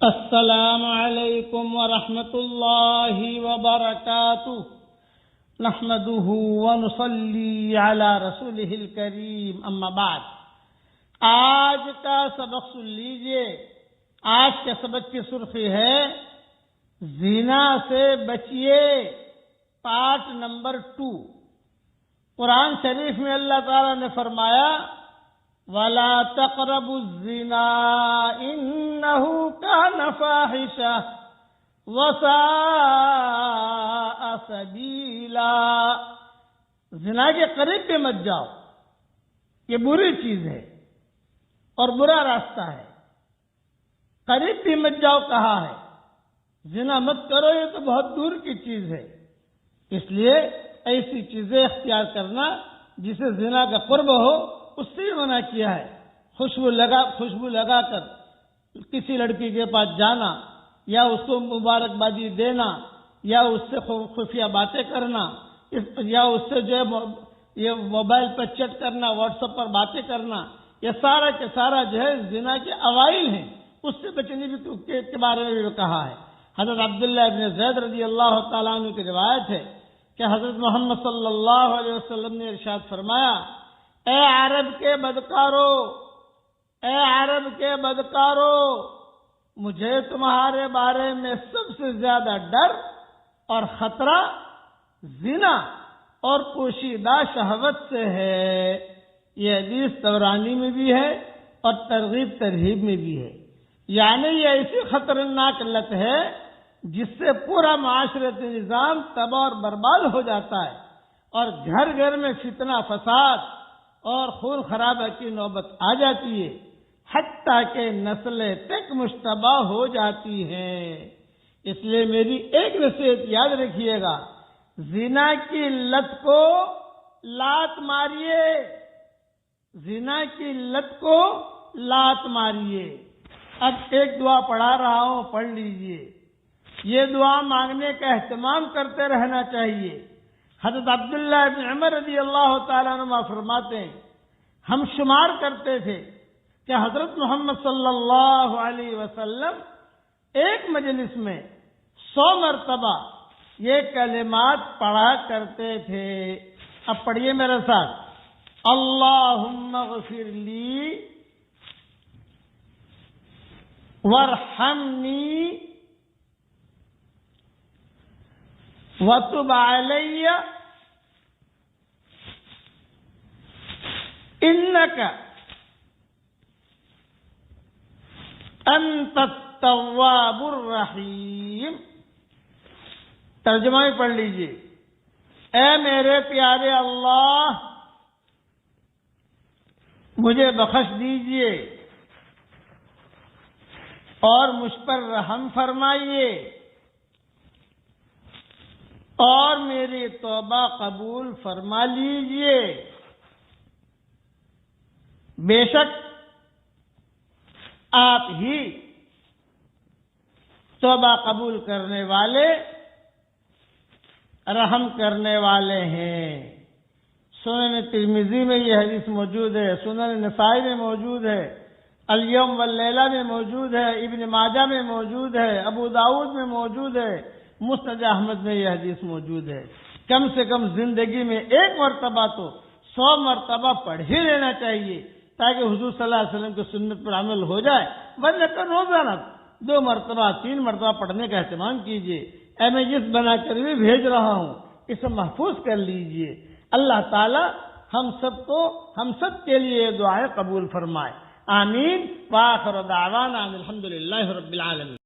السلام علیکم ورحمۃ اللہ وبرکاتہ نحمده ونصلی علی رسولہ الکریم اما بعد۔ آج کا سبق سن لیجئے۔ آج کے سبق کی سرخی ہے زنا سے بچیے، پارٹ نمبر 2۔ قرآن شریف میں اللہ تعالیٰ نے فرمایا وَلَا تَقْرَبُوا الزِّنَا إِنَّهُ كَانَ فَاحِشَةً وَسَاءَ سَبِيلًا۔ زنا کے قریب بھی مت جاؤ، یہ بری چیز ہے اور برا راستہ ہے۔ قریب بھی مت جاؤ کہا ہے، زنا مت کرو، یہ تو بہت دور کی چیز ہے۔ اس لیے ایسی چیزیں اختیار کرنا جسے زنا کا قرب ہو، اس سے ہی منع کیا ہے۔ خوشبو لگا کر کسی لڑکی کے پاس جانا، یا اس کو مبارکبادی دینا، یا اس سے خفیہ باتیں کرنا، یا اس سے جو ہے یہ موبائل پر چیٹ کرنا، واٹس ایپ پر باتیں کرنا، یہ سارا کے سارا جو ہے زنا کے اوائل ہیں۔ اس سے بچنے کے بارے میں بھی کہا ہے۔ حضرت عبداللہ ابن زید رضی اللہ تعالیٰ عنہ کی روایت ہے کہ حضرت محمد صلی اللہ علیہ وسلم نے ارشاد فرمایا، اے عرب کے بدکارو، اے عرب کے بدکارو، مجھے تمہارے بارے میں سب سے زیادہ ڈر اور خطرہ زنا اور پوشیدہ شہوت سے ہے۔ یہ حدیث طبرانی میں بھی ہے اور ترغیب ترہیب میں بھی ہے۔ یعنی یہ ایسی خطرناک لت ہے جس سے پورا معاشرتی نظام تباہ اور برباد ہو جاتا ہے، اور گھر گھر میں فتنہ فساد اور خون خرابہ کی نوبت آ جاتی ہے، حتیٰ کہ نسلیں تک مشتبہ ہو جاتی ہیں۔ اس لیے میری ایک نصیحت یاد رکھیے گا، زنا کی لت کو لات ماریے، زنا کی لت کو لات ماریے۔ اب ایک دعا پڑھا رہا ہوں، پڑھ لیجئے۔ یہ دعا مانگنے کا اہتمام کرتے رہنا چاہیے۔ حضرت عبداللہ بن عمر رضی اللہ تعالیٰ عنہ فرماتے ہیں، ہم شمار کرتے تھے کہ حضرت محمد صلی اللہ علیہ وسلم ایک مجلس میں 100 مرتبہ یہ کلمات پڑھا کرتے تھے۔ اب پڑھیے میرے ساتھ، اللہم اغفر لی وارحمنی وَتُبْ عَلَيَّ إِنَّكَ أَنْتَ التَّوَّابُ الرَّحِيمُ۔ ترجمہ بھی پڑھ لیجئے، اے میرے پیارے اللہ، مجھے بخش دیجئے اور مجھ پر رحم فرمائیے اور میری توبہ قبول فرما لیجئے۔ بے شک آپ ہی توبہ قبول کرنے والے، رحم کرنے والے ہیں۔ سنن ترمذی میں یہ حدیث موجود ہے، سنن نسائی میں موجود ہے، الیوم واللیلہ میں موجود ہے، ابن ماجہ میں موجود ہے، ابو داؤد میں موجود ہے، مسند احمد میں یہ حدیث موجود ہے۔ کم سے کم زندگی میں ایک مرتبہ تو 100 مرتبہ پڑھ ہی لینا چاہیے، تاکہ حضور صلی اللہ علیہ وسلم کی سنت پر عمل ہو جائے۔ ورنہ تو روزانہ 2 مرتبہ 3 مرتبہ پڑھنے کا اہتمام کیجیے۔ امیجز بنا کر بھی بھیج رہا ہوں، اسے محفوظ کر لیجیے۔ اللہ تعالی ہم سب کے لیے دعائیں قبول فرمائے، آمین۔ وآخر دعوانا الحمدللہ رب العالمین۔